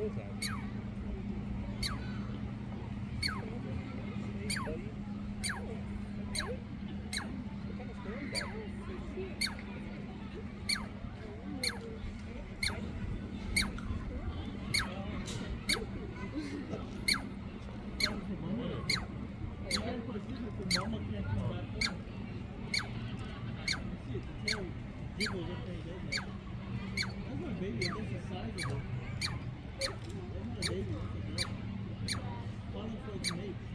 is that? Buddy? What kind of squirrel is that? You gotta put a signal so mama can't come back home. You see it, the tail jiggles up there. That's not a baby, that's the size of it. That's not a baby, that's a girl. Probably for its mate.